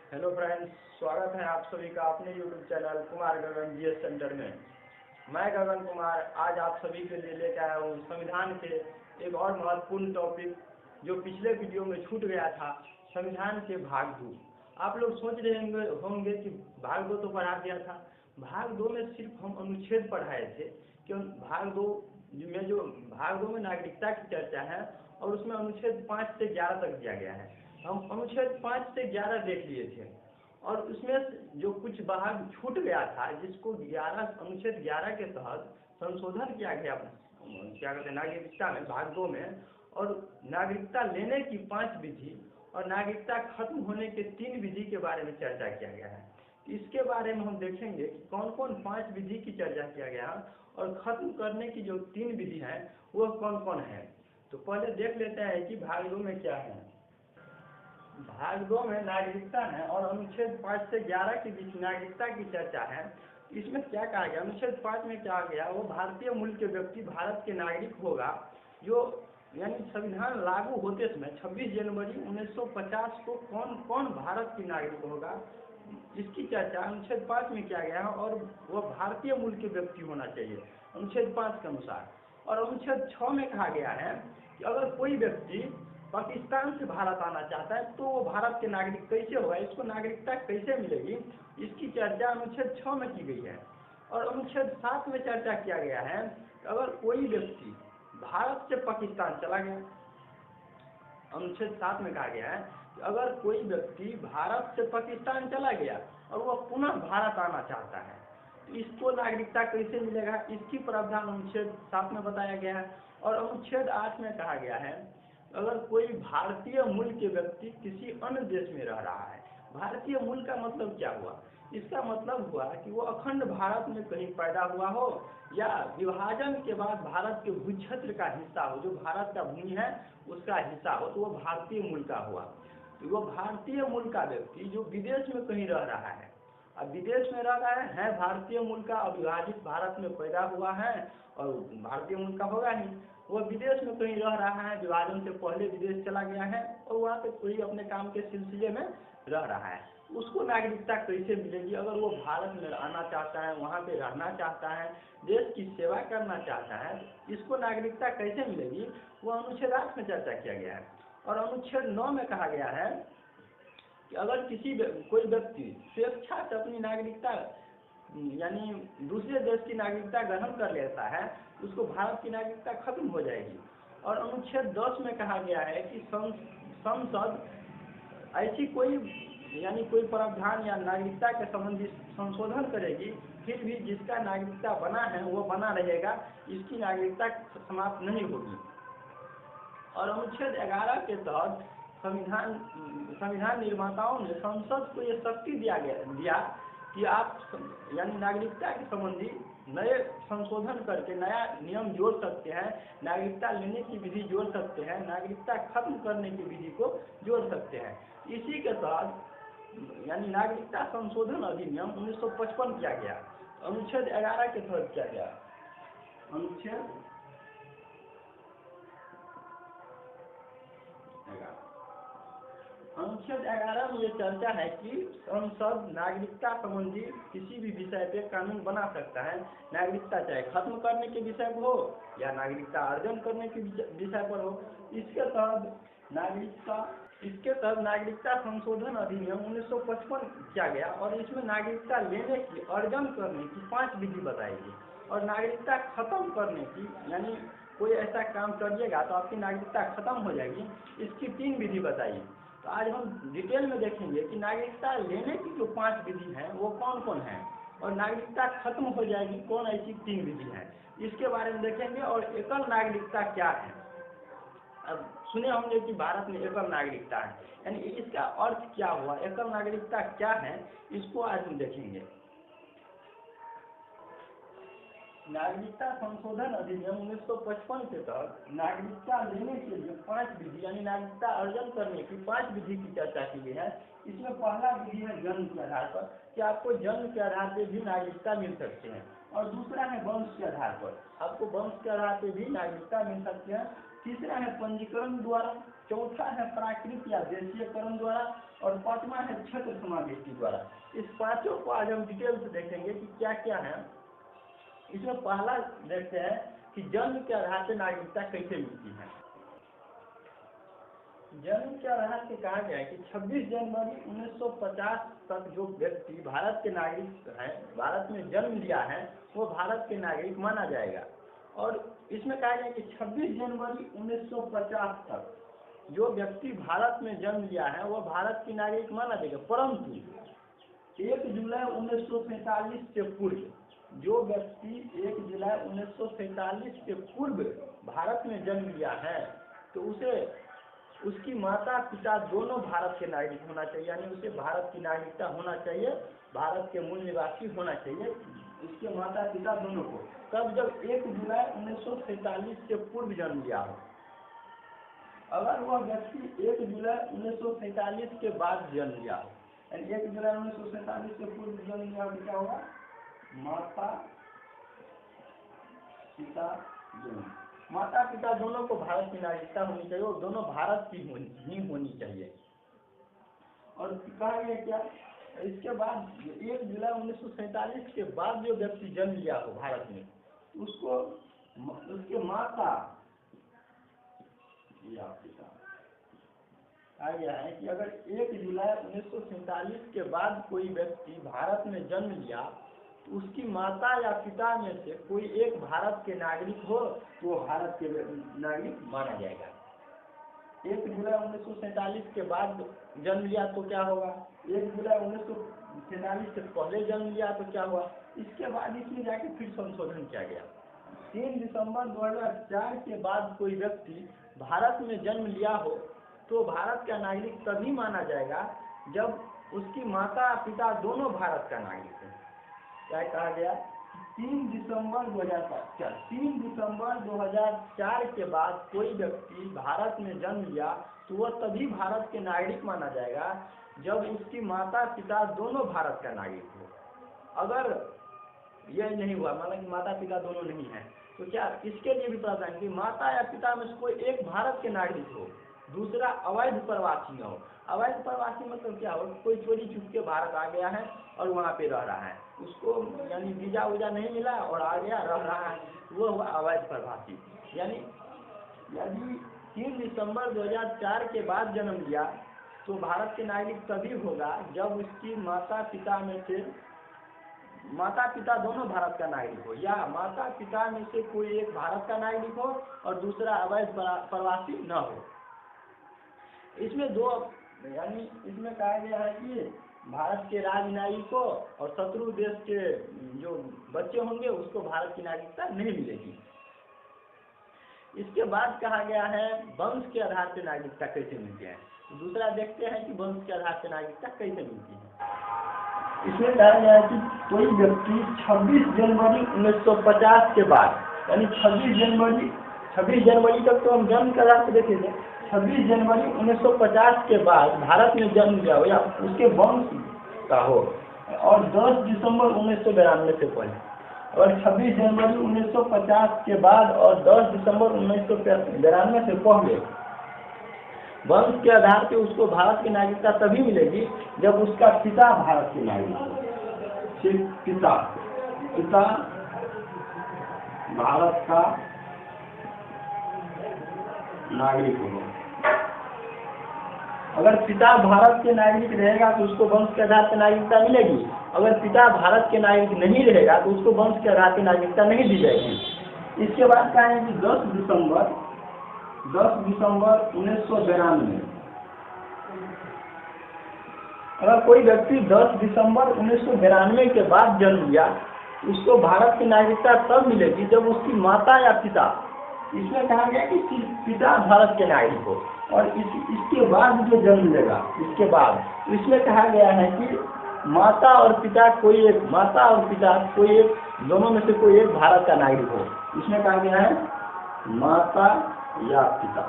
Hello friends, स्वागत है आप सभी का अपने यूट्यूब चैनल कुमार गगन जीएस सेंटर में। मैं गगन कुमार आज आप सभी के लिए लेकर आया हूँ संविधान के एक और महत्वपूर्ण टॉपिक जो पिछले वीडियो में छूट गया था, संविधान के भाग 2। आप लोग सोच रहे होंगे कि भाग 2 तो पढ़ा दिया था। भाग 2 में सिर्फ हम अनुच्छेद पढ़ाए थे कि भाग 2 में नागरिकता की चर्चा है और उसमें अनुच्छेद 5 से 11 तक दिया गया है। हम अनुच्छेद 5 से 11 देख लिए थे और उसमें जो कुछ भाग छूट गया था जिसको अनुच्छेद 11 के तहत संशोधन किया गया, क्या कहते हैं, नागरिकता में भाग 2 में, और नागरिकता लेने की 5 विधि और नागरिकता खत्म होने के 3 विधि के बारे में चर्चा किया गया है। इसके बारे में हम देखेंगे कि कौन कौन 5 विधि की चर्चा किया गया और खत्म करने की जो 3 विधि है वह कौन कौन है। तो पहले देख लेते हैं कि भाग 2 में क्या है। भाग 2 में नागरिकता है और अनुच्छेद 5 से 11 के बीच नागरिकता की चर्चा है। इसमें क्या कहा गया, अनुच्छेद 5 में क्या गया, वो भारतीय मूल के व्यक्ति भारत के नागरिक होगा जो, यानी संविधान लागू होते समय 26 जनवरी 1950 को कौन कौन भारत की नागरिक होगा, इसकी चर्चा अनुच्छेद 5 में किया गया है और वह भारतीय मूल के व्यक्ति होना चाहिए अनुच्छेद 5 के अनुसार। और अनुच्छेद 6 में कहा गया है कि अगर कोई व्यक्ति पाकिस्तान से भारत आना चाहता है तो वो भारत के नागरिक कैसे होगा, इसको नागरिकता कैसे मिलेगी, इसकी चर्चा अनुच्छेद 6 में की गई है। और अनुच्छेद 7 में चर्चा किया गया है कि अगर कोई व्यक्ति भारत से पाकिस्तान चला गया, अनुच्छेद 7 में कहा गया है कि अगर कोई व्यक्ति भारत से पाकिस्तान चला गया और वह पुनः भारत आना चाहता है तो इसको नागरिकता कैसे मिलेगा, इसकी प्रावधान अनुच्छेद 7 में बताया गया है। और अनुच्छेद 8 में कहा गया है अगर कोई भारतीय मूल के व्यक्ति किसी अन्य देश में रह रहा है, भारतीय मूल का मतलब क्या हुआ, इसका मतलब हुआ कि वो अखंड भारत में कहीं पैदा हुआ हो या विभाजन के बाद भारत के भू क्षेत्र का हिस्सा हो, जो भारत का भूमि है उसका हिस्सा हो, तो वो भारतीय मूल का हुआ। तो वो भारतीय मूल का व्यक्ति जो विदेश में कहीं रह रहा है, अब विदेश में रह रहा है भारतीय मूल का, अविभाजित भारत में पैदा हुआ है और भारतीय मूल का होगा नहीं, वो विदेश में कहीं रह रहा है, विभाजन से पहले विदेश चला गया है और वहाँ पे कोई अपने काम के सिलसिले में रह रहा है, उसको नागरिकता कैसे मिलेगी। अगर वो भारत में आना चाहता है, वहाँ पे रहना चाहता है, देश की सेवा करना चाहता है, इसको नागरिकता कैसे मिलेगी, वो अनुच्छेद 8 में चर्चा किया गया है। और अनुच्छेद 9 में कहा गया है कि अगर कोई व्यक्ति स्वेच्छा से अपनी नागरिकता, यानी दूसरे देश की नागरिकता ग्रहण कर लेता है, उसको भारत की नागरिकता खत्म हो जाएगी। और अनुच्छेद 10 में कहा गया है कि संसद ऐसी कोई, यानी कोई प्रावधान या नागरिकता के संबंधी संशोधन करेगी, फिर भी जिसका नागरिकता बना है वो बना रहेगा, इसकी नागरिकता समाप्त नहीं होगी। और अनुच्छेद 11 के तहत संविधान निर्माताओं ने संसद को ये शक्ति दिया कि आप, यानी नागरिकता के संबंधी नए संशोधन करके नया नियम जोड़ सकते हैं, नागरिकता लेने की विधि जोड़ सकते हैं, नागरिकता खत्म करने की विधि को जोड़ सकते हैं। इसी के तहत यानी नागरिकता संशोधन अधिनियम 1955 किया गया, अनुच्छेद 11 के तहत किया गया। अनुच्छेद 11 में ये चर्चा है कि संसद नागरिकता संबंधी किसी भी विषय पे कानून बना सकता है, नागरिकता चाहे खत्म करने के विषय पर हो या नागरिकता अर्जन करने के विषय पर हो। इसके तहत नागरिकता संशोधन अधिनियम 1955 किया गया और इसमें नागरिकता लेने की, अर्जन करने की 5 विधि बताई गई और नागरिकता खत्म करने की, यानी कोई ऐसा काम करिएगा तो आपकी नागरिकता खत्म हो जाएगी, इसकी 3 विधि बताई। तो आज हम डिटेल में देखेंगे कि नागरिकता लेने की जो 5 विधि हैं वो कौन कौन है और नागरिकता खत्म हो जाएगी कौन ऐसी 3 विधि हैं, इसके बारे में देखेंगे। और एकल नागरिकता क्या है, अब सुने होंगे कि भारत में एकल नागरिकता है, यानी इसका अर्थ क्या हुआ, एकल नागरिकता क्या है, इसको आज हम देखेंगे। नागरिकता संशोधन अधिनियम 1955 के तहत नागरिकता लेने के लिए 5 विधि, यानी नागरिकता अर्जन करने की 5 विधि की चर्चा की गई है। इसमें पहला विधि है जन्म के आधार पर, कि आपको जन्म के आधार पर भी नागरिकता मिल सकती है, और दूसरा है वंश के आधार पर, आपको वंश के आधार पर भी नागरिकता मिल सकती है, तीसरा है पंजीकरण द्वारा, चौथा है प्राकृत या देशीयकरण द्वारा, और पांचवा है क्षेत्र समावेशी द्वारा। इस पांचों को आज हम डिटेल से देखेंगे कि क्या क्या है। इसमें पहला देखते हैं कि जन्म के आधार से नागरिकता कैसे मिलती है। जन्म के आधार से कहा गया है कि 26 जनवरी 1950 तक जो व्यक्ति भारत के नागरिक हैं, भारत में जन्म लिया है, वो भारत के नागरिक माना जाएगा। और इसमें कहा गया कि 26 जनवरी 1950 तक जो व्यक्ति भारत में जन्म लिया है वो भारत की नागरिक माना जाएगा, परंतु 1 जुलाई 1947 से पूर्व जो व्यक्ति 1 जुलाई 1947 से पूर्व भारत में जन्म लिया है तो उसे उसकी माता पिता दोनों भारत के नागरिक होना चाहिए, यानी उसे भारत की नागरिकता होना चाहिए, भारत के मूल निवासी होना चाहिए, उसके माता पिता दोनों को। तब जब 1 जुलाई 1947 से पूर्व जन्म लिया हो। अगर वह व्यक्ति 1 जुलाई 1947 के बाद जन्म लिया हो, यानी 1 जुलाई 1947 से पूर्व जन्म लिया हो तो क्या होगा, माता पिता दोनों, माता पिता दोनों को भारत की नागरिकता होनी चाहिए और दोनों भारत की ही होनी चाहिए। और कहा गया क्या, इसके बाद 1 जुलाई 1947 के बाद जो व्यक्ति जन्म लिया हो भारत में, उसको उसके माता या पिता, आ गया है कि अगर 1 जुलाई 1947 के बाद कोई व्यक्ति भारत में जन्म लिया तो उसकी माता या पिता में से कोई एक भारत के नागरिक हो तो वो भारत के नागरिक माना जाएगा। 1 जुलाई 1947 के बाद जन्म लिया तो क्या होगा, 1 जुलाई 1947 से पहले जन्म लिया तो क्या हुआ, इसके बाद इसमें जाके फिर संशोधन किया गया। 3 दिसंबर 2004 के बाद कोई व्यक्ति भारत में जन्म लिया हो तो भारत का नागरिक तभी माना जाएगा जब उसकी माता पिता दोनों भारत का नागरिक है। क्या कहा गया, 3 दिसंबर 2004 के बाद कोई व्यक्ति भारत में जन्म लिया तो वह तभी भारत के नागरिक माना जाएगा जब उसकी माता पिता दोनों भारत का नागरिक हो। अगर यह नहीं हुआ, माना कि माता पिता दोनों नहीं है, तो क्या इसके लिए भी प्रावधान कि माता या पिता में से कोई एक भारत के नागरिक हो, दूसरा अवैध प्रवासी न हो। अवैध प्रवासी मतलब क्या हो, कोई चोरी छुप के भारत आ गया है और वहाँ पे रह रहा है, उसको यानी वीजा वूजा नहीं मिला और आ गया रह रहा है, वो हुआ अवैध प्रवासी। यानी यदि 3 दिसंबर 2004 के बाद जन्म लिया तो भारत के नागरिक तभी होगा जब उसकी माता पिता में से माता पिता दोनों भारत का नागरिक हो, या माता पिता में से कोई एक भारत का नागरिक हो और दूसरा अवैध प्रवासी न हो। इसमें दो, यानी इसमें कहा गया है कि भारत के राजनागरिक को और शत्रु देश के जो बच्चे होंगे उसको भारत की नागरिकता नहीं मिलेगी। इसके बाद कहा गया है वंश के आधार से नागरिकता कैसे मिलती है। दूसरा देखते हैं कि वंश के आधार से नागरिकता कैसे मिलती है। इसमें कहा गया है कि कोई व्यक्ति 26 जनवरी 1950 के बाद, यानी 26 जनवरी तक तो हम जन्म के आधार से देखेंगे, 26 जनवरी 1950 के बाद भारत में जन्म लिया हो या उसके वंश का हो, और 10 दिसंबर 1992 से पहले, और 26 जनवरी 1950 के बाद और 10 दिसंबर 1992 से पहले वंश के आधार पे उसको भारत की नागरिकता तभी मिलेगी जब उसका पिता भारत के नागरिक हो। सिर्फ पिता भारत का नागरिक हो। अगर पिता भारत के नागरिक रहेगा तो उसको वंश के आधार पर नागरिकता मिलेगी, अगर पिता भारत के नागरिक नहीं रहेगा तो उसको वंश के आधार पर नागरिकता नहीं दी जाएगी। इसके बाद क्या है कि 10 दिसंबर 1992, अगर कोई व्यक्ति 10 दिसंबर 1992 के बाद जन्म लिया उसको भारत की नागरिकता तब मिलेगी जब उसकी माता या पिता, इसमें कहा गया कि पिता भारत के नागरिक हो, और इसके बाद जो जन्म लेगा इसके बाद इसमें कहा गया है कि माता और पिता कोई एक दोनों में से कोई एक भारत का नागरिक हो। इसमें कहा गया है माता या पिता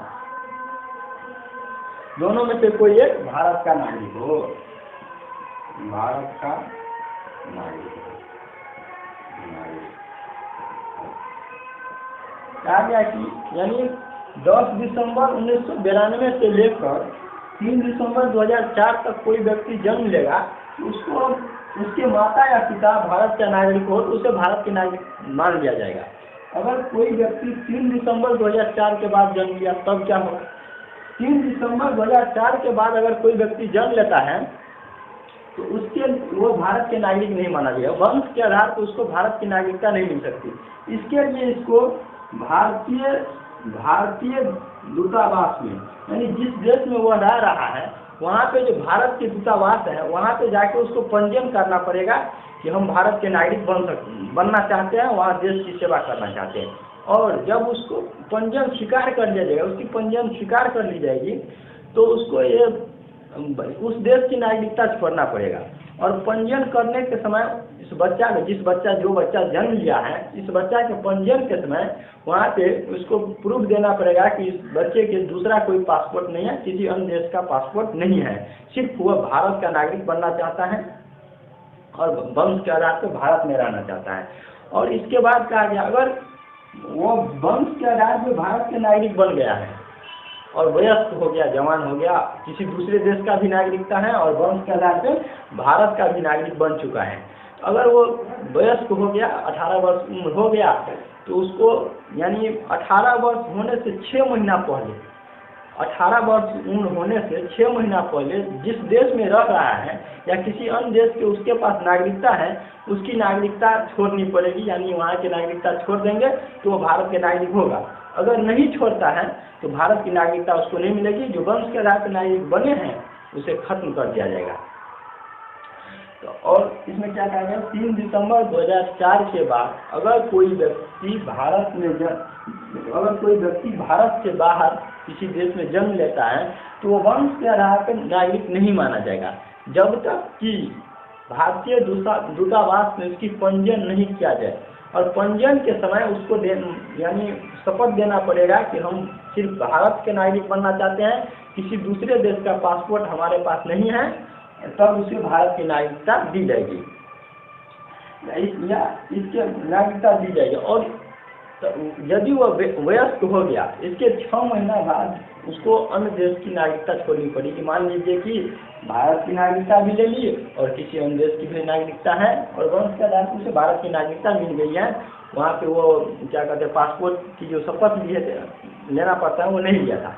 दोनों में से कोई एक भारत का नागरिक हो, भारत का नागरिक हो। कहा गया कि यानी 10 दिसंबर 1992 से लेकर 3 दिसंबर 2004 तक कोई व्यक्ति जन्म लेगा तो उसको उसके माता या पिता भारत का नागरिक हो तो उसे भारत के नागरिक मान लिया जाएगा। अगर कोई व्यक्ति 3 दिसंबर 2004 के बाद जन्म लिया तब क्या होगा? 3 दिसंबर 2004 के बाद अगर कोई व्यक्ति जन्म लेता है तो उसके वो भारत के नागरिक नहीं माना जाएगा। वंश के आधार पर उसको भारत की नागरिकता नहीं मिल सकती। इसके लिए इसको भारतीय दूतावास में, यानी जिस देश में वो रह रहा है वहाँ पे जो भारत के दूतावास है वहाँ पे जाके उसको पंजीयन करना पड़ेगा कि हम भारत के नागरिक बनना चाहते हैं, वहाँ देश की सेवा करना चाहते हैं। और जब उसको पंजीयन स्वीकार कर लिया जाएगा, उसकी पंजीयन स्वीकार कर ली जाएगी तो उसको ये उस देश की नागरिकता छोड़ना पड़ेगा। और पंजीयन करने के समय जो बच्चा जन्म लिया है, इस बच्चा के पंजीयन के समय वहाँ पे उसको प्रूफ देना पड़ेगा कि इस बच्चे के दूसरा कोई पासपोर्ट नहीं है, किसी अन्य देश का पासपोर्ट नहीं है, सिर्फ वह भारत का नागरिक बनना चाहता है और वंश के आधार पर भारत में रहना चाहता है। और इसके बाद कहा गया अगर वो वंश के आधार पर भारत के नागरिक बन गया है और वयस्क हो गया, जवान हो गया, किसी दूसरे देश का भी नागरिकता है और वंश के आधार पर भारत का भी नागरिक बन चुका है, अगर वो वयस्क हो गया, 18 वर्ष उम्र हो गया तो उसको यानी 18 वर्ष होने से 6 महीना पहले 18 वर्ष उम्र होने से 6 महीना पहले जिस देश में रह रहा है या किसी अन्य देश के उसके पास नागरिकता है उसकी नागरिकता छोड़नी पड़ेगी, यानी वहाँ की नागरिकता छोड़ देंगे तो वो भारत के नागरिक होगा। अगर नहीं छोड़ता है तो भारत की नागरिकता उसको नहीं मिलेगी। जो वंश के आधार पर नागरिक बने हैं उसे खत्म कर दिया जाएगा। तो और इसमें क्या कहा गया, 3 दिसंबर 2004 के बाद अगर कोई व्यक्ति भारत से बाहर किसी देश में जन्म लेता है तो वो वंश के आधार पर नागरिक नहीं माना जाएगा जब तक कि भारतीय दूतावास में उसकी पंजीयन नहीं किया जाए। और पंजीयन के समय उसको यानी शपथ देना पड़ेगा कि हम सिर्फ भारत के नागरिक बनना चाहते हैं, किसी दूसरे देश का पासपोर्ट हमारे पास नहीं है, तब उसे भारत की नागरिकता दी जाएगी या इसके नागरिकता दी जाएगी। और यदि वह वयस्क हो गया इसके 6 महीना बाद उसको अन्य देश की नागरिकता छोड़नी पड़ेगी। मान लीजिए कि भारत की नागरिकता भी ले ली और किसी अन्य देश की भी नागरिकता है और वंश के आधार पर उसे भारत की नागरिकता मिल गई है, वहाँ पे वो क्या कहते हैं पासपोर्ट की जो शपथ लेना पड़ता है वो नहीं लिया था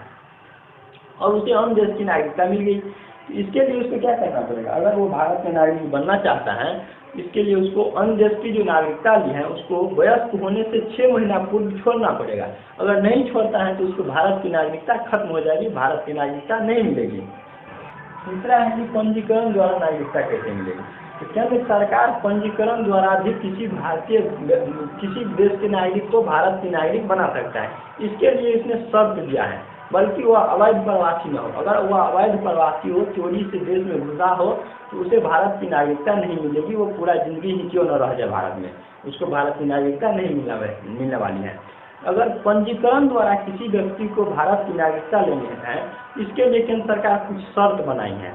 और उसे अन्य देश की नागरिकता मिल गई। इसके लिए उसको क्या करना पड़ेगा, अगर वो भारत में नागरिक बनना चाहता है इसके लिए उसको अन्य देश की जो नागरिकता ली है उसको वयस्क होने से 6 महीना पूर्व छोड़ना पड़ेगा। अगर नहीं छोड़ता है तो उसको भारत की नागरिकता खत्म हो जाएगी, भारत की नागरिकता नहीं मिलेगी। तीसरा है कि पंजीकरण द्वारा नागरिकता कैसे मिलेगी। तो केंद्र सरकार पंजीकरण द्वारा भी किसी देश के नागरिक को भारत की नागरिक बना सकता है। इसके लिए इसने शर्त दिया है, बल्कि वह अवैध प्रवासी न हो। अगर वह अवैध प्रवासी हो, चोरी से देश में घुसा हो तो उसे भारत की नागरिकता नहीं मिलेगी। वो पूरा जिंदगी ही क्यों न रह जाए भारत में, उसको भारत की नागरिकता नहीं मिलने वाली है। अगर पंजीकरण द्वारा किसी व्यक्ति को भारत की नागरिकता लेनी है, इसके लिए केंद्र सरकार कुछ शर्त बनाई है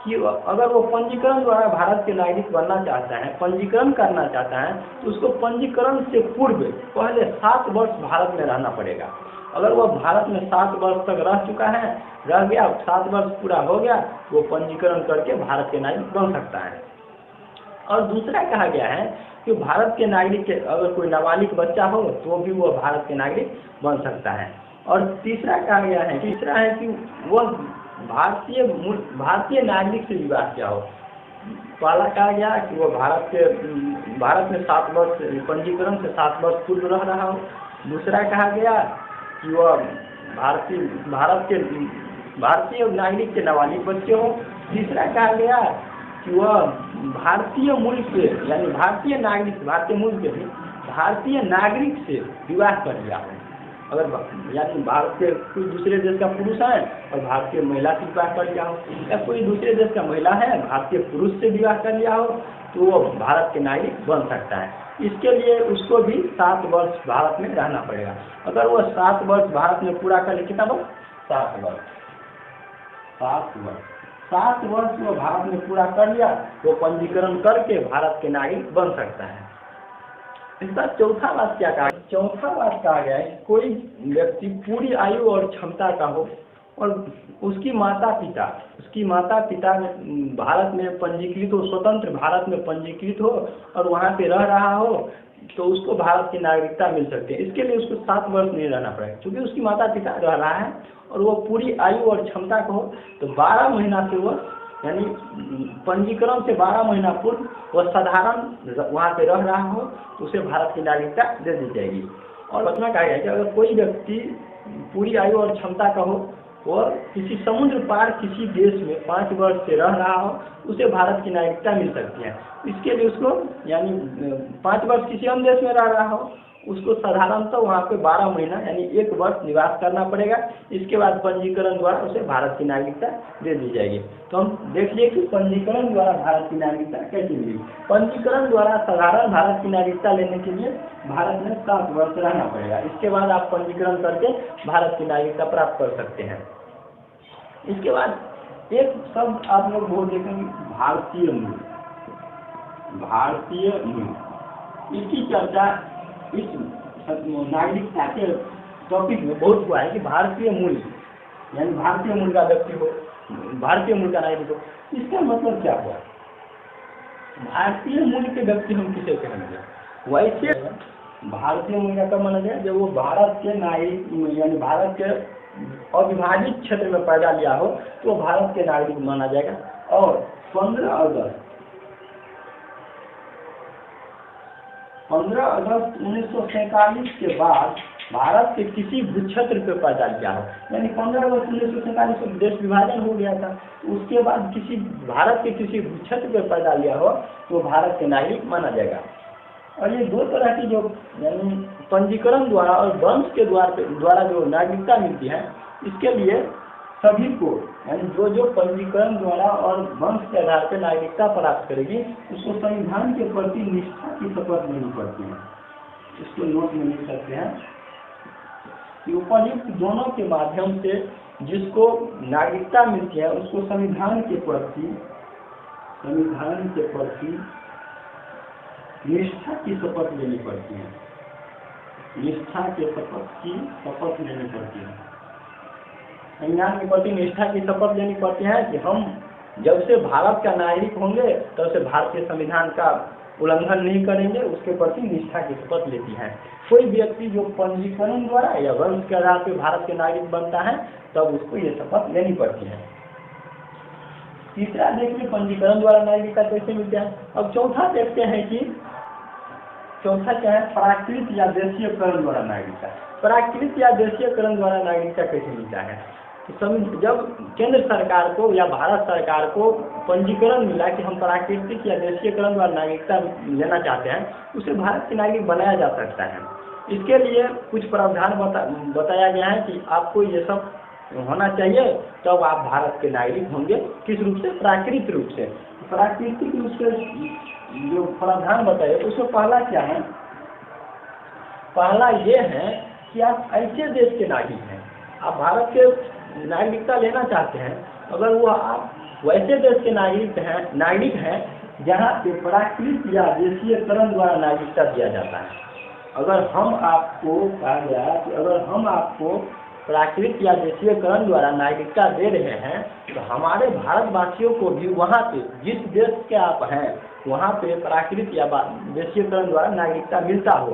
कि अगर वो पंजीकरण द्वारा भारत के नागरिक बनना चाहता है, पंजीकरण करना चाहता है, तो उसको पंजीकरण से पूर्व पहले 7 वर्ष भारत में रहना पड़ेगा। अगर वह भारत में 7 वर्ष तक रह गया 7 वर्ष पूरा हो गया तो वो पंजीकरण करके भारत के नागरिक बन सकता है। और दूसरा कहा गया है कि भारत के नागरिक अगर कोई नाबालिग बच्चा हो तो भी वो भारत के नागरिक बन सकता है। और तीसरा कहा गया है कि वह भारतीय नागरिक से विवाह किया हो। पहला कहा गया कि वो भारत में 7 वर्ष पंजीकरण से 7 वर्ष पूर्व रह रहा हो। दूसरा कहा गया कि वह भारतीय नागरिक के नाबालिग बच्चे हो। तीसरा कहा गया कि वह भारतीय मूल से यानी भारतीय नागरिक से विवाह कर लिया हो। अगर यानी भारत के कोई दूसरे देश का पुरुष है और भारतीय महिला से विवाह कर लिया हो, या कोई दूसरे देश का महिला है भारतीय पुरुष से विवाह कर लिया हो, तो वो भारत के नागरिक बन सकता है। इसके लिए उसको भी 7 वर्ष भारत में रहना पड़ेगा। अगर वो 7 वर्ष भारत में पूरा कर ले, कितना वर्ष? 7 वर्ष वो भारत में पूरा कर लिया तो पंजीकरण करके भारत के नागरिक बन सकता है। इसका चौथा बात क्या कहा, चौथा बात कहा गया है कि कोई व्यक्ति पूरी आयु और क्षमता का हो और उसकी माता पिता भारत में पंजीकृत हो, स्वतंत्र भारत में पंजीकृत हो और वहाँ पे रह रहा हो, तो उसको भारत की नागरिकता मिल सकती है। इसके लिए उसको 7 वर्ष नहीं रहना पड़ेगा, क्योंकि उसकी माता पिता रह रहा है और वो पूरी आयु और क्षमता का हो, तो 12 महीना से वो यानी पंजीकरण से 12 महीना पूर्व वह साधारण वहाँ पे रह रहा हो तो उसे भारत की नागरिकता दे दी जाएगी। और बतना कहा गया कि अगर कोई व्यक्ति पूरी आयु और क्षमता का हो और किसी समुद्र पार किसी देश में 5 वर्ष से रह रहा हो, उसे भारत की नागरिकता मिल सकती है। इसके लिए उसको यानी 5 वर्ष किसी अन्य देश में रह रहा हो, उसको साधारणतः वहाँ पे 12 महीना यानी 1 वर्ष निवास करना पड़ेगा। इसके बाद पंजीकरण द्वारा उसे भारत की नागरिकता दे दी जाएगी। तो हम देखिए कि पंजीकरण द्वारा भारत की नागरिकता कैसे मिली। पंजीकरण द्वारा साधारण भारत की नागरिकता लेने के लिए भारत में 7 वर्ष रहना पड़ेगा। इसके बाद आप पंजीकरण करके भारत की नागरिकता प्राप्त कर सकते हैं। इसके बाद एक शब्द आप लोग बहुत देखेंगे, भारतीय मूल। भारतीय मूल, इसकी चर्चा इस नागरिकता के टॉपिक में बहुत हुआ है कि भारतीय मूल यानी भारतीय मूल का व्यक्ति हो, भारतीय मूल का नागरिक हो। इसका मतलब क्या हुआ? भारतीय मूल के व्यक्ति हम किसे कहेंगे? वैसे भारतीय मूल का कब माना जाए? जब वो भारत के नागरिक यानी भारत के अविभाजित क्षेत्र में पैदा लिया हो तो वो भारत के नागरिक माना जाएगा। और 15 अगस्त 1947 के बाद भारत के किसी भूक्षेत्र पे पैदा लिया हो, यानी 15 अगस्त 1947 को देश विभाजन हो गया था, उसके बाद किसी भारत के किसी भूक्षेत्र पे पैदा लिया हो तो भारत के नागरिक माना जाएगा। और ये 2 तरह की जो यानी पंजीकरण द्वारा और वंश के द्वारा जो नागरिकता मिलती है, इसके लिए सभी को यानी जो पंजीकरण द्वारा और वंश के आधार पर नागरिकता प्राप्त करेगी उसको संविधान के प्रति निष्ठा की शपथ लेनी पड़ती है। इसको नोट में लिख सकते हैं कि उपयुक्त दोनों के माध्यम से जिसको नागरिकता मिलती है उसको संविधान के प्रति निष्ठा की शपथ लेनी पड़ती है। निष्ठा के शपथ लेनी पड़ती है। संविधान के प्रति निष्ठा की शपथ लेनी पड़ती है कि हम जब से भारत का नागरिक होंगे तब से भारतीय संविधान का उल्लंघन नहीं करेंगे, उसके प्रति निष्ठा की शपथ लेती है। कोई व्यक्ति जो पंजीकरण द्वारा या वंश के आधार पर भारत के नागरिक बनता है तब उसको ये शपथ लेनी पड़ती है। तीसरा देखिए पंजीकरण द्वारा नागरिकता कैसे मिलता है। अब चौथा देखते हैं कि चौथा क्या है? प्राकृत या देशीयकरण द्वारा नागरिकता। प्राकृत या देशीयकरण द्वारा नागरिकता कैसे मिलता है? जब केंद्र सरकार को या भारत सरकार को पंजीकरण मिला कि हम प्राकृतिक या देशीयकरण द्वारा नागरिकता लेना चाहते हैं, उसे भारत के नागरिक बनाया जा सकता है। इसके लिए कुछ प्रावधान बताया गया है कि आपको ये सब होना चाहिए तब आप भारत के नागरिक होंगे। किस रूप से? प्राकृतिक रूप से। प्राकृतिक रूप से जो प्रावधान बताए उसमें पहला क्या है? पहला ये है कि आप ऐसे देश के नागरिक हैं, आप भारत के नागरिकता लेना चाहते हैं, अगर वो आप वैसे देश के नागरिक हैं जहाँ पे प्राकृतिक या देशीयकरण द्वारा नागरिकता दिया जाता है। अगर हम आपको कहा गया कि अगर हम आपको प्राकृतिक या देशीयकरण द्वारा नागरिकता दे रहे हैं तो हमारे भारतवासियों को भी वहाँ पे जिस देश के आप हैं वहाँ पे प्राकृतिक या देशीयकरण द्वारा नागरिकता मिलता हो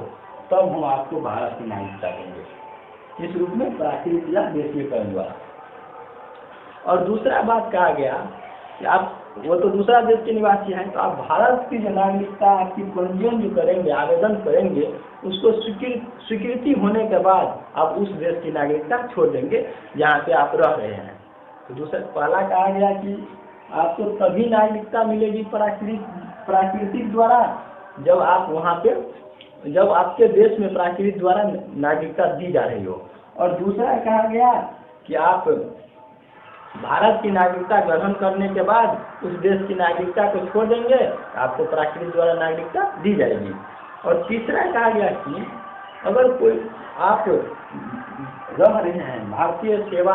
तब हम आपको भारत की नागरिकता देंगे। इस रूप में प्राकृतिक या देशीयकरण द्वारा। और दूसरा बात कहा गया कि आप वो तो दूसरा देश के निवासी हैं, तो आप भारत की जो नागरिकता आपकी पंजीयन जो करेंगे, आवेदन करेंगे, उसको स्वीकृति होने के बाद आप उस देश की नागरिकता छोड़ देंगे जहाँ पे आप रह रहे हैं। तो दूसरा पहला कहा गया कि आपको तभी नागरिकता मिलेगी प्राकृतिक द्वारा जब आप वहाँ पे जब आपके देश में प्राकृतिक द्वारा नागरिकता दी जा रही हो। और दूसरा कहा गया कि आप भारत की नागरिकता ग्रहण करने के बाद उस देश की नागरिकता को छोड़ देंगे, आपको प्राकृतिक द्वारा नागरिकता दी जाएगी। और तीसरा कहा गया कि अगर कोई आप रह रहे हैं भारतीय सेवा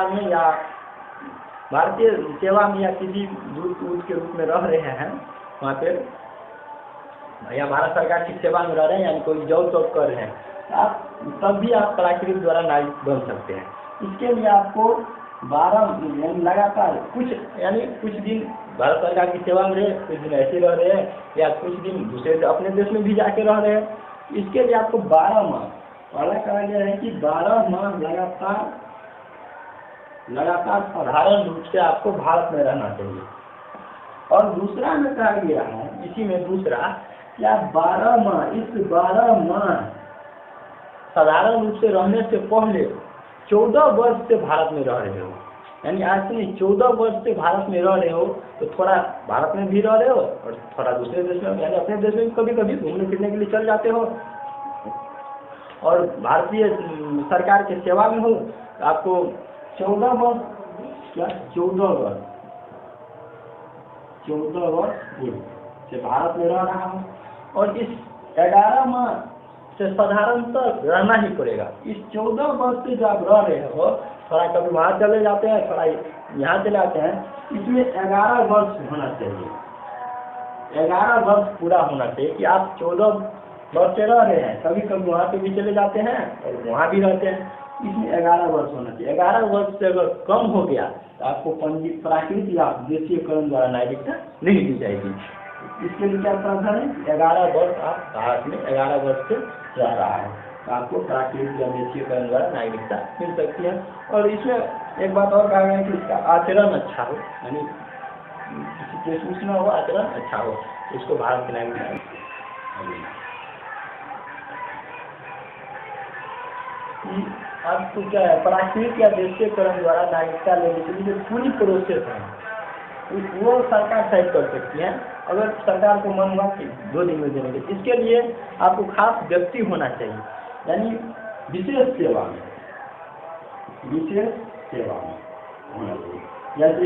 में या किसी दूत के रूप में रह रहे हैं वहाँ पे, या भारत सरकार की सेवा में रह रहे हैं, यानी कोई जॉब तॉब कर रहे हैं, आप तब भी आप प्राकृतिक द्वारा नागरिक बन सकते हैं। इसके लिए आपको 12 यानी लगातार कुछ दिन भारत सरकार की सेवा में रहे, कुछ दिन ऐसे रह रहे हैं, या कुछ दिन दूसरे अपने देश में भी जाके रह रहे हैं। इसके लिए आपको 12 माह पहला कहा गया है कि 12 माह लगातार साधारण रूप से आपको भारत में रहना चाहिए। और दूसरा में कहा गया है इसी में दूसरा क्या 12 माह साधारण रूप से रहने से पहले 14 वर्ष से भारत में रह रहे हो, यानी आज से नहीं 14 वर्ष से भारत में रह रहे हो, तो थोड़ा भारत में भी रह रहे हो और थोड़ा दूसरे देश में, यानी अपने देश में कभी कभी घूमने फिरने के लिए चल जाते हो, और भारतीय सरकार की सेवा में हो, तो आपको 14 वर्ष से भारत में रह रहा हूँ, और इस 11 माह से साधारणतः रहना ही पड़ेगा। इस 14 वर्ष से जब आप रह रहे हो, थोड़ा कभी वहाँ चले जाते हैं, थोड़ा यहाँ चले आते हैं, इसमें 11 वर्ष होना चाहिए। 11 वर्ष पूरा होना चाहिए कि आप 14 वर्ष से रह रहे हैं, कभी कभी वहाँ पे भी चले जाते हैं और वहाँ भी रहते हैं, इसमें 11 वर्ष होना चाहिए। 11 वर्ष से अगर कम हो गया तो आपको प्राकृतिक या देशीयकरण द्वारा नागरिकता नहीं दी जाएगी। इसके लिए क्या प्रावधान है? 11 वर्ष आप भारत में 11 वर्ष से रह रहा है तो आपको प्राकृतिक या देशीयकरण द्वारा नागरिकता मिल सकती है। और इसमें एक बात और कहा गया है कि इसका आचरण अच्छा हो, यानी किसी केस में हो आचरण अच्छा हो, इसको भारत की नागरिकता। आपको क्या है, प्राकृतिक या देशीयकरण द्वारा नागरिकता लेने के लिए जो पूरी प्रोसेस है वो सरकार तय कर सकती है, अगर सरकार को मन हुआ कि 2 दिन में देने के। इसके लिए आपको खास व्यक्ति होना चाहिए, यानी विशेष सेवा में होना चाहिए। जैसे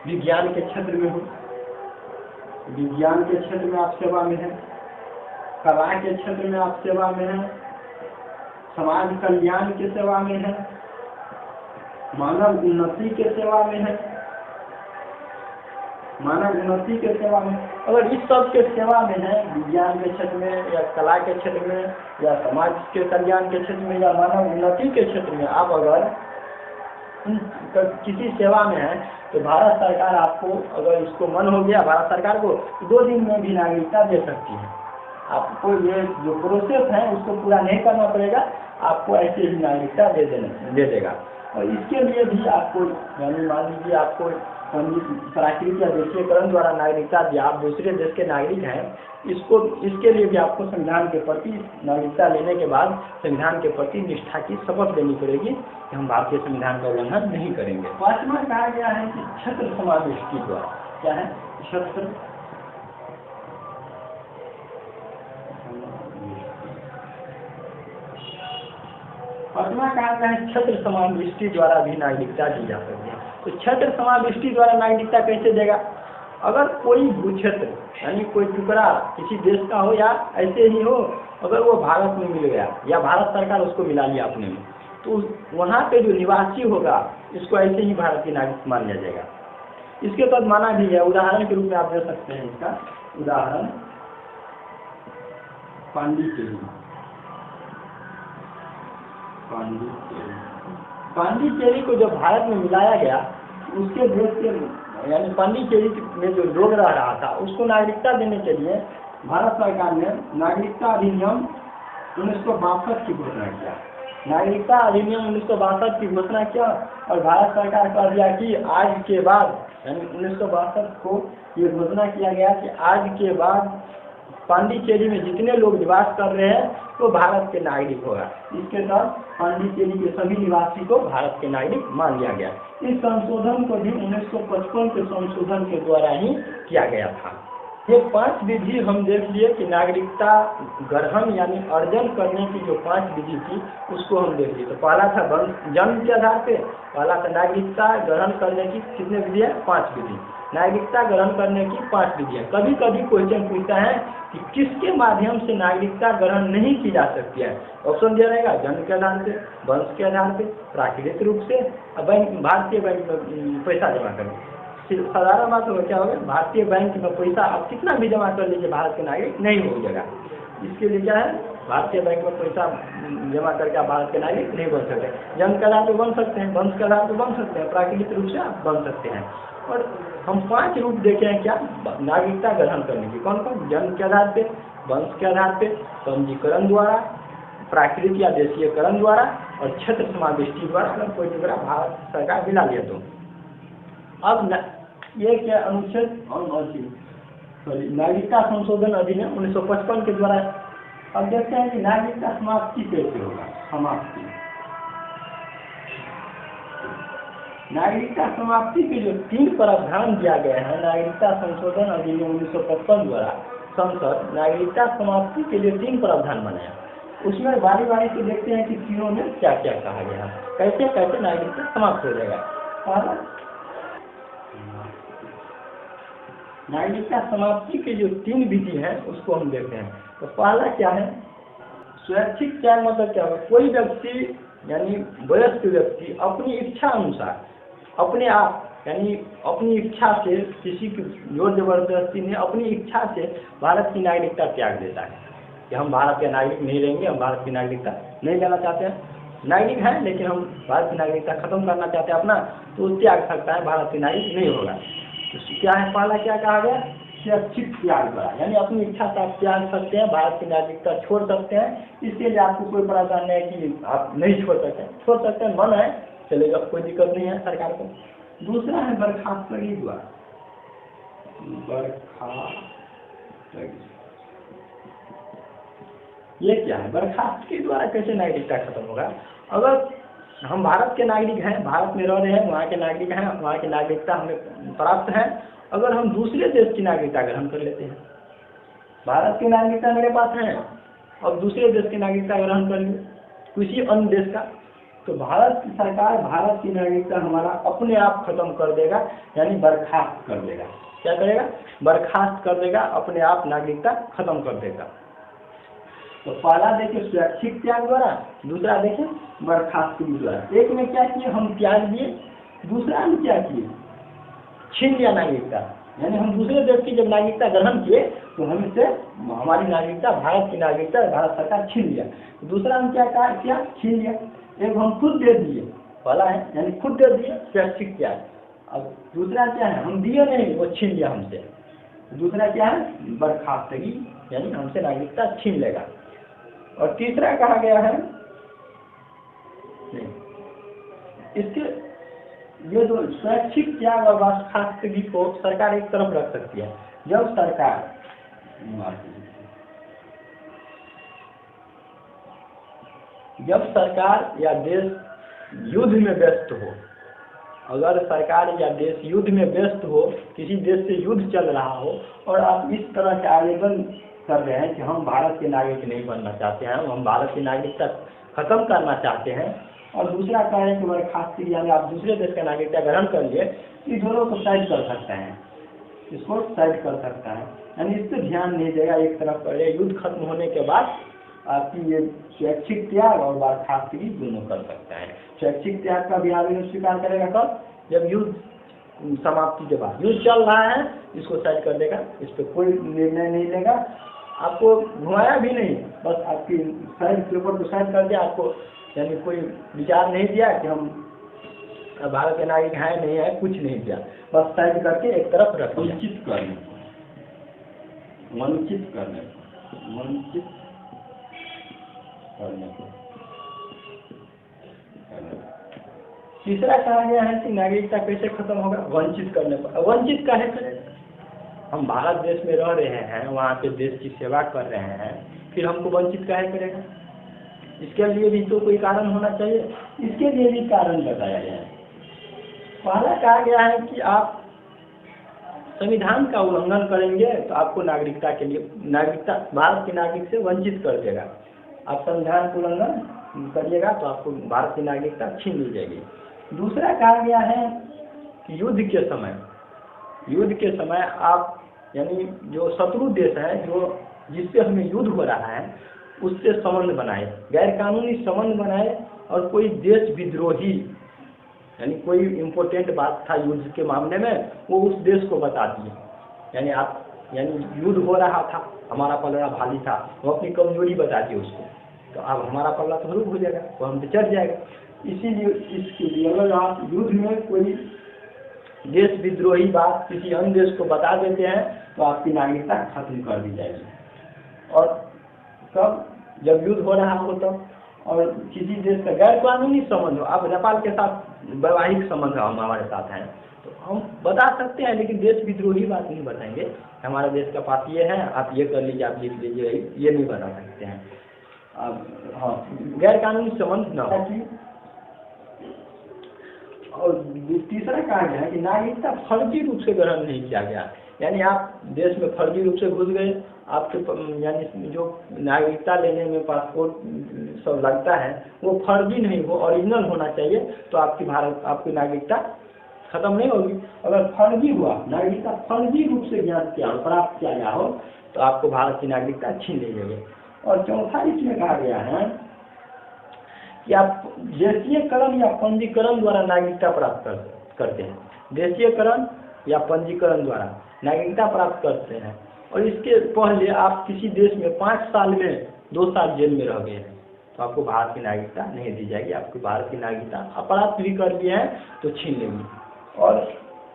विज्ञान के क्षेत्र में हो, विज्ञान के क्षेत्र में आप सेवा में हैं, कला के क्षेत्र में आप सेवा में हैं, समाज कल्याण की सेवा में है, मानव उन्नति के सेवा में है, अगर इस सब के सेवा में है, विज्ञान के क्षेत्र में या कला के क्षेत्र में या समाज के कल्याण के क्षेत्र में या मानव उन्नति के क्षेत्र में आप अगर किसी सेवा में है, तो भारत सरकार आपको, अगर इसको मन हो गया भारत सरकार को, 2 दिन में भी नागरिकता दे सकती है। आपको ये जो प्रोसेस है उसको पूरा नहीं करना पड़ेगा, आपको ऐसे ही नागरिकता दे देगा। और इसके लिए भी आपको, यानी मान लीजिए आपको प्राकृतिक या देशीयकरण द्वारा नागरिकता दिया, आप दूसरे देश के नागरिक हैं, इसके लिए भी आपको संविधान के प्रति, नागरिकता लेने के बाद संविधान के प्रति निष्ठा की शपथ लेनी पड़ेगी कि हम भारतीय संविधान का उल्लंघन नहीं करेंगे। 5वां कहा गया है कि क्षेत्र समावेशी द्वारा, क्या है क्षेत्र, पांचवा कहा है क्षेत्र समाविष्टि द्वारा भी नागरिकता दी जा सकती है। तो क्षेत्र समाविष्टि द्वारा नागरिकता कैसे देगा? अगर कोई भूक्षेत्र यानी कोई टुकड़ा किसी देश का हो या ऐसे ही हो, अगर वो भारत में मिल गया या भारत सरकार उसको मिला लिया अपने में, तो वहाँ पे जो निवासी होगा इसको ऐसे ही भारत की नागरिक मान लिया जाएगा। इसके तहत माना भी है, उदाहरण के रूप में आप दे सकते हैं इसका उदाहरण पांडिचेरी को जब भारत में मिलाया गया, उसके देश के यानी पांडिचेरी में जो लोग रह रहा था उसको नागरिकता देने के लिए भारत सरकार ने नागरिकता अधिनियम 1962 की घोषणा किया। नागरिकता अधिनियम 1962 की घोषणा किया और भारत सरकार कह दिया कि आज के बाद, यानी 1962 को ये घोषणा किया गया कि आज के बाद पांडिचेरी में जितने लोग निवास कर रहे हैं वो भारत के नागरिक होगा। इसके तहत पांडिचेरी के सभी निवासी को भारत के नागरिक मान लिया गया। इस संशोधन को भी 1955 के संशोधन के द्वारा ही किया गया था। ये 5 विधि हम देख लिए कि नागरिकता ग्रहण यानी अर्जन करने की जो 5 विधि थी उसको हम देख लिए। तो पहला था जन्म के आधार पे, पहला था नागरिकता ग्रहण करने की कितने विधि है? 5 विधि। नागरिकता ग्रहण करने की 5 विधियाँ। कभी कभी क्वेश्चन पूछता है कि किसके माध्यम से नागरिकता ग्रहण नहीं की जा सकती है? ऑप्शन दिया रहेगा जन्म के आधार पे, वंश के आधार पे, प्राकृतिक रूप से, भारतीय बैंक में पैसा जमा करके। साधारण बात होगा, क्या होगा, भारतीय बैंक में पैसा आप कितना भी जमा कर लीजिए भारत के नागरिक नहीं हो जाएगा। इसके लिए क्या है, भारतीय बैंक में पैसा जमा करके आप भारत के नागरिक नहीं बन सकते। जन्म के आधार पर बन सकते हैं, वंश के आधार पर बन सकते हैं, प्राकृतिक रूप से आप बन सकते हैं। और हम 5 रूप देखे हैं क्या नागरिकता ग्रहण करने की, कौन कौन, जन्म के आधार पे, वंश के आधार पे, पंजीकरण द्वारा, प्राकृतिक या देशीयकरण द्वारा और क्षेत्र समाविष्टि द्वारा, अगर कोई दूसरा भारत सरकार मिला लिया तो। अब ये क्या अनुच्छेद और नागरिकता संशोधन अधिनियम 1955 के द्वारा। अब देखते हैं कि नागरिकता समाप्ति कैसे होगा। समाप्ति, नागरिकता समाप्ति के जो 3 प्रावधान दिया गया है नागरिकता संशोधन अधिनियम 1955 द्वारा, संसद नागरिकता समाप्ति के लिए 3 प्रावधान बनाया। उसमें बारी बारी से देखते हैं कि तीनों में क्या क्या कहा गया, कैसे कैसे नागरिकता समाप्त हो जाएगा। पहला, नागरिकता समाप्ति के जो 3 विधि हैं उसको हम देखते हैं। तो पहला क्या है, स्वैच्छिक त्याग। मतलब क्या होगा, कोई व्यक्ति यानी वयस्क व्यक्ति अपनी इच्छा अनुसार अपने आप यानी अपनी इच्छा से, किसी की जोर जबरदस्ती ने अपनी इच्छा से भारत की नागरिकता त्याग देता है कि हम भारत के नागरिक नहीं रहेंगे, हम भारत की नागरिकता नहीं लेना चाहते हैं, नागरिक हैं लेकिन हम भारत की नागरिकता खत्म करना चाहते हैं अपना, तो त्याग सकता है, भारत की नागरिक नहीं होगा। तो क्या है, पहला क्या कहा गया, स्वैच्छिक त्याग द्वारा, यानी अपनी इच्छा से आप त्याग सकते हैं, भारत की नागरिकता छोड़ सकते हैं। इसके लिए आपको कोई प्रावधान नहीं है कि आप नहीं छोड़ सकते हैं, मन है चलेगा, कोई दिक्कत नहीं है सरकार को। दूसरा है बर्खास्तगी द्वारा। ये क्या है, बर्खास्तगी द्वारा कैसे नागरिकता खत्म होगा। अगर हम भारत के नागरिक हैं, भारत में रह रहे हैं, वहाँ के नागरिक हैं, वहाँ की नागरिकता हमें प्राप्त है, अगर हम दूसरे देश की नागरिकता ग्रहण कर लेते हैं, भारत की नागरिकता मेरे पास है और दूसरे देश की नागरिकता ग्रहण कर लिए किसी अन्य देश का, तो भारत की सरकार भारत की नागरिकता हमारा अपने आप खत्म कर देगा, यानी बर्खास्त कर देगा। क्या करेगा, बर्खास्त कर देगा, अपने आप नागरिकता खत्म कर देगा। तो पहला देखिए स्वैच्छिक त्याग द्वारा, दूसरा देखिए बर्खास्तगी द्वारा। एक में क्या किए, हम त्याग दिए, दूसरा में क्या किए, छीन लिया नागरिकता, यानी हम दूसरे देश की जब नागरिकता ग्रहण किए तो हमसे हमारी नागरिकता, भारत की नागरिकता भारत सरकार छीन लिया। दूसरा हम क्या कहा, क्या छीन लिया, एक हम खुद दे दिए, पहला है यानी खुद दे दिए स्वैच्छिक त्याग। अब दूसरा क्या है, हम दिए नहीं, वो छीन लिया हमसे। दूसरा क्या है, बर्खास्तगी, यानी हमसे नागरिकता छीन लेगा। और तीसरा कहा गया है, इसके ये जो स्वैच्छिक त्याग और बर्खास्तगी को सरकार एक तरफ रख सकती है। जब सरकार या देश युद्ध में व्यस्त हो, अगर सरकार या देश युद्ध में व्यस्त हो, किसी देश से युद्ध चल रहा हो और आप इस तरह से आवेदन कर रहे हैं कि हम भारत के नागरिक नहीं बनना चाहते हैं, हम भारत की नागरिकता खत्म करना चाहते हैं, और दूसरा कह रहे हैं कि बर्खास्तगी यानी आप दूसरे देश का नागरिकता ग्रहण कर लिए, इस दोनों को साइड कर सकते हैं, इसको साइड कर सकता है, यानी इस पर ध्यान नहीं देगा, एक तरफ कर ले। युद्ध खत्म होने के बाद आपकी ये स्वैच्छिक त्याग और बर्खास्तगी दोनों कर सकता है। स्वैच्छिक त्याग का भी आवेदन स्वीकार करेगा कब, जब युद्ध समाप्ति के बाद, युद्ध चल रहा है इसको साइड कर देगा, इस पर कोई निर्णय नहीं लेगा, आपको घुमाया भी नहीं, बस आपकी साइड पेपर को साइड कर दिया, आपको यानी कोई विचार नहीं दिया कि हम भारत के नागरिक हैं नहीं है, कुछ नहीं दिया, बस साइड करके एक तरफ रख दिया। वंचित करने तीसरा कहा गया है कि नागरिकता कैसे खत्म होगा, वंचित करने पर। वंचित काहे करेगा, हम भारत देश में रह रहे हैं, वहाँ पे देश की सेवा कर रहे हैं, फिर हमको वंचित काहे करेगा, इसके लिए भी तो कोई कारण होना चाहिए। इसके लिए भी कारण बताया गया है। पहला कहा गया है कि आप संविधान का उल्लंघन करेंगे तो आपको नागरिकता के लिए, नागरिकता भारत के नागरिक से वंचित कर देगा। आप संविधान का उल्लंघन करिएगा तो आपको भारत की नागरिकता छीन ली जाएगी। दूसरा कहा गया है कि युद्ध के समय आप यानी जो शत्रु देश है, जो जिससे हमें युद्ध हो रहा है, उससे संबंध बनाए, गैर कानूनी संबंध बनाए, और कोई देश विद्रोही यानी कोई इम्पोर्टेंट बात था युद्ध के मामले में, वो उस देश को बता दिए। यानी युद्ध हो रहा था, हमारा पलड़ा भारी था, वो अपनी कमजोरी बता दी उसको, तो अब हमारा पलड़ा तो हरूप हो जाएगा, वो हम पे चढ़ जाएगा। इसीलिए इसके लिए अगर आप युद्ध में कोई देश विद्रोही बात किसी अन्य देश को बता देते हैं तो आपकी नागरिकता खत्म कर दी जाएगी। और कब, जब युद्ध हो रहा हो तब, और किसी देश का गैर कानूनी संबंध हो, अब नेपाल के साथ वैवाहिक संबंध हमारे साथ हैं तो हम बता सकते हैं, लेकिन देश विद्रोही बात नहीं बताएंगे। हमारे देश का पास ये है, आप ये कर लीजिए, आप लिख लीजिए, ये नहीं बता सकते हैं। अब हाँ, गैर कानूनी संबंध न हो। और तीसरा कहा गया है कि नागरिकता फर्जी रूप से ग्रहण नहीं किया गया, यानी आप देश में फर्जी रूप से घुस गए, आपके यानी जो नागरिकता लेने में पासपोर्ट सब लगता है वो फर्जी नहीं हो, ओरिजिनल होना चाहिए, तो आपकी नागरिकता खत्म नहीं होगी। अगर फर्जी हुआ, नागरिकता फर्जी रूप से प्राप्त किया गया हो तो आपको भारत की नागरिकता छीन ली जाएगी। और चौथा इसमें कहा गया है कि आप देशीयकरण या पंजीकरण द्वारा नागरिकता प्राप्त करते हैं। देशीयकरण या पंजीकरण द्वारा नागरिकता प्राप्त करते हैं, और इसके पहले आप किसी देश में 5 साल में 2 साल जेल में रह गए हैं तो आपको भारत की नागरिकता नहीं दी जाएगी। आपकी भारत की नागरिकता अपराध भी कर दिए हैं तो छीन लेंगे। और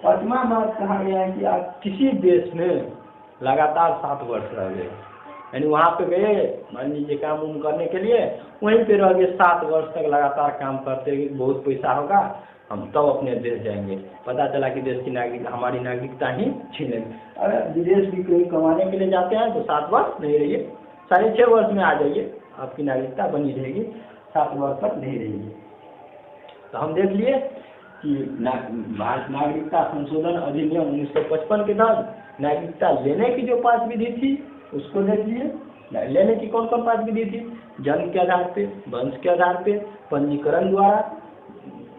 5वां बात कहा गया है कि आप किसी देश में लगातार 7 वर्ष रह गए, यानी वहाँ पे गए, मान लीजिए काम उम करने के लिए, वहीं पे रह गए 7 वर्ष तक लगातार काम करते, बहुत पैसा होगा, हम तब अपने देश जाएंगे, पता चला कि देश की हमारी नागरिकता ही छीन लेंगे। अगर विदेश भी कोई कमाने के लिए जाते हैं तो 7 वर्ष नहीं रहिए, 6.5 वर्ष में आ जाइए, आपकी नागरिकता बनी रहेगी, 7 वर्ष तक नहीं रहेगी। तो हम देख लिए कि भारत नागरिकता संशोधन अधिनियम 1955 के तहत नागरिकता लेने की जो 5 विधि थी उसको देख लिए। लेने की कौन कौन 5 विधि थी? जन्म के आधार पे, वंश के आधार पे, पंजीकरण द्वारा,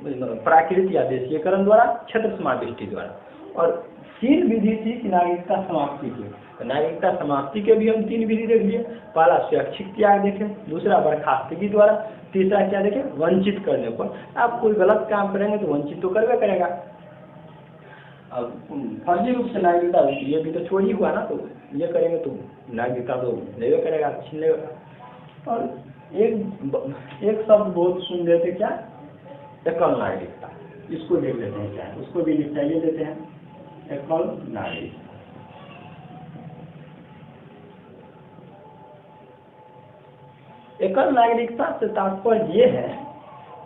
प्राकृतिक या देशीयकरण द्वारा, क्षेत्र समाविष्टि द्वारा, और 3 विधि थी कि नागरिकता समाप्ति की। तो नागरिकता समाप्ति के भी हम 3 विधि देख लिए। पहला स्वैच्छिक त्याग देखें, दूसरा बर्खास्तगी द्वारा, तीसरा क्या देखें? वंचित करने पर। आप कोई गलत काम करेंगे तो वंचित तो करवे करेगा। अब फर्जी रूप से नागरिकता, ये भी तो चोरी हुआ ना, तो ये करेंगे तो नागरिकता तो लेवे करेगा, छीन लेगा। और एक शब्द बहुत सुन लेते, क्या? एकल नागरिकता। इसको देख लेते हैं क्या है, उसको भी निपटाइए देते हैं। एकल नागरिक, एकल नागरिकता से तात्पर्य ये है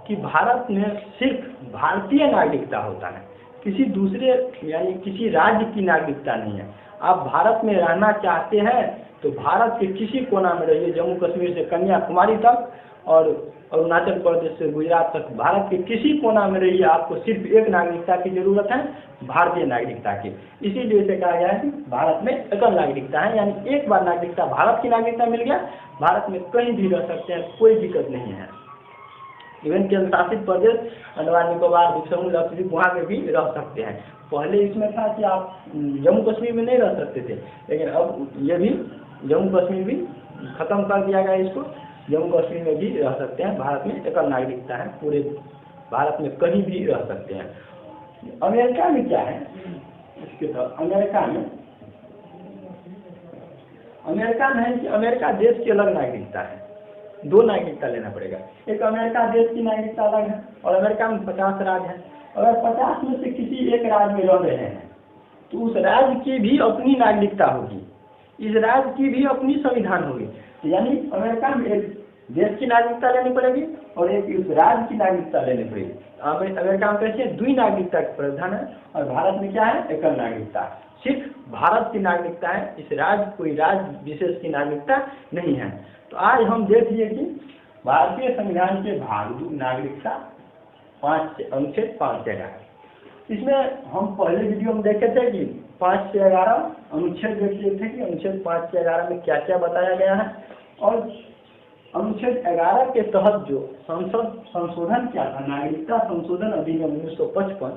कि भारत में सिर्फ भारतीय नागरिकता होता है, किसी दूसरे यानी किसी राज्य की नागरिकता नहीं है। आप भारत में रहना चाहते हैं तो भारत के किसी कोना में रहिए, जम्मू कश्मीर से कन्याकुमारी तक और अरुणाचल प्रदेश से गुजरात तक, भारत के किसी कोना में रहिए, आपको सिर्फ एक नागरिकता की जरूरत है, भारतीय नागरिकता की। इसीलिए इसे कहा गया है कि भारत में एकल नागरिकता है, यानी एक बार नागरिकता, भारत की नागरिकता मिल गया, भारत में कहीं भी रह सकते हैं, कोई दिक्कत नहीं है। इवन केंद्र शासित प्रदेश अंडमान निकोबार, द्वीप समूह, लक्षद्वीप, वहाँ में भी रह सकते हैं। पहले इसमें था कि आप जम्मू कश्मीर में नहीं रह सकते थे, लेकिन अब ये भी जम्मू कश्मीर भी खत्म कर दिया गया इसको, जम्मू कश्मीर में भी रह सकते हैं। भारत में एकल नागरिकता है, पूरे भारत में कहीं भी रह सकते हैं। अमेरिका में क्या है इसके तरफ? अमेरिका में है कि अमेरिका देश की अलग नागरिकता है, 2 नागरिकता लेना पड़ेगा। एक अमेरिका देश की नागरिकता अलग है, और अमेरिका में 50 राज्य हैं। अगर 50 में से किसी एक राज्य में रह रहे हैं तो उस राज्य की भी अपनी नागरिकता होगी, इस राज्य की भी अपनी संविधान होगी। यानी अमेरिका में एक देश की नागरिकता लेनी पड़ेगी और एक उस राज्य की नागरिकता लेनी पड़ेगी। अमेरिका में कैसे 2 नागरिकता का प्रावधान है, और भारत में क्या है? एकल नागरिकता, सिर्फ भारत की नागरिकता है, इस राज्य कोई राज्य विशेष की नागरिकता नहीं है। तो आज हम देख लिए कि भारतीय संविधान के भाग 2 नागरिकता 5 अनुच्छेद 5 से 11, इसमें हम पहले वीडियो में देखे थे कि 5 से 11 अनुच्छेद देख लिए थे कि अनुच्छेद 5 से 11 में क्या क्या बताया गया है। और अनुच्छेद 11 के तहत जो संशोधन किया था, नागरिकता संशोधन अधिनियम 1955,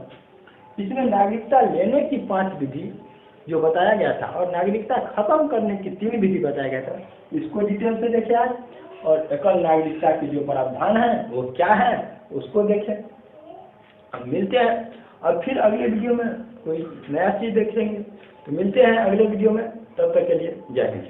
इसमें नागरिकता लेने की 5 विधि जो बताया गया था और नागरिकता खत्म करने की 3 विधि बताया गया था, इसको डिटेल से देखें आज। और एकल नागरिकता की जो प्रावधान है वो क्या है उसको देखें। अब मिलते हैं और फिर अगले वीडियो में कोई नया चीज़ देखेंगे। तो मिलते हैं अगले वीडियो में, तब तक के लिए जय हिंद।